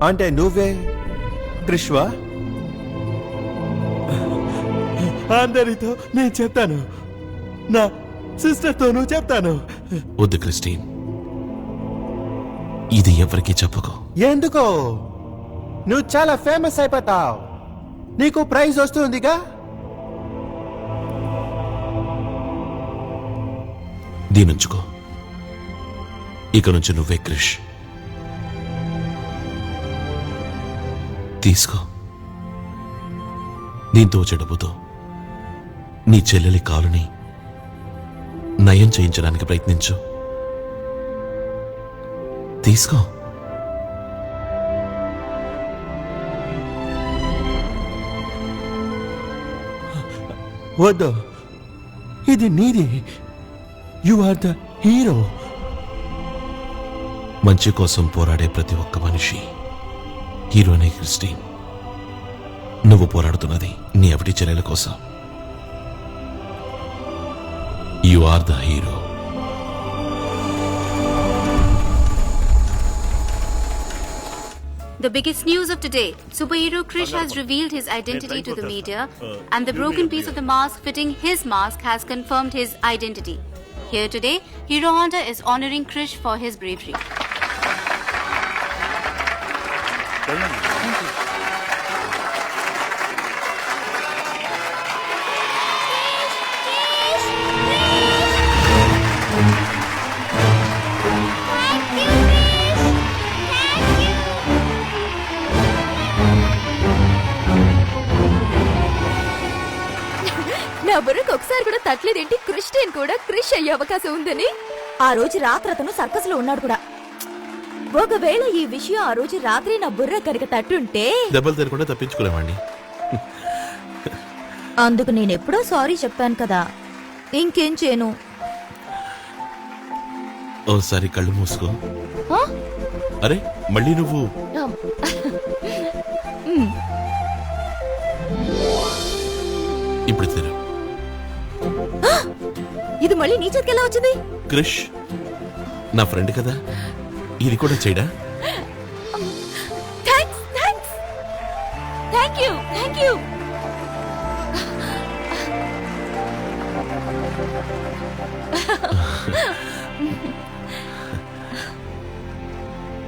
అంటే నువ్వే క్రిష్వా? అందరితో నేను చెప్తాను, నా సిస్టర్తోనూ చెప్తాను. వద్దు క్రిస్టిన్, ఇది ఎవరికి చెప్పుకో. ఎందుకో? నువ్వు చాలా ఫేమస్ అయిపోతావు, నీకు ప్రైజ్ వస్తుందిగా. దీనుంచుకో. ఇక నుంచి నువ్వే క్రిష్. తీసుకో. దీంతో వచ్చే డబ్బుతో నీ చెల్లెలి కాలుని నయం చేయించడానికి ప్రయత్నించు. తీసుకో. వద్దు, ఇది నీది. You are the hero. మంచి కోసం పోరాడే ప్రతి ఒక్క మనిషి హీరోనే క్రిస్టిన్. నువ్వు పోరాడుతున్నది నీ ఎవటి చెల్లెల కోసం. You are the hero. The biggest news of today, superhero Krish has revealed his identity to the media, and the broken piece of the mask fitting his mask has confirmed his identity. Here today, Hero Honda is honoring Krish for his bravery. నా బుర్రకు ఒకసారి కూడా తట్టలేదేంటి Christian కూడా క్రిష్ అయ్యే అవకాశం ఉందని. ఆ రోజు రాత్రి అతను సర్కస్ లో ఉన్నాడు కూడా. ఒకవేళ ఈ విషయం ఆ రోజు రాత్రి నా బుర్ర కనుక తట్టుంటే దెబ్బలు తినకుండా తప్పించుకోలేమండి. అందుకు నేనెప్పుడో సారీ చెప్పాను కదా, ఇంకేం చేయను. ఓసారి కళ్ళు మూసుకో. అరే మళ్ళీ నువ్వు ఇప్పుడు తెరు. ఇది మళ్ళీ నీ చేతికి ఎలా వచ్చింది? క్రిష్ నా ఫ్రెండ్ కదా, ఇది కూడా చేయడా? Thanks thanks thank you thank you.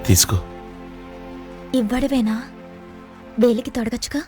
తీసుకో. ఇవ్వడమేనా? వేలికి తొడగచ్చుగా.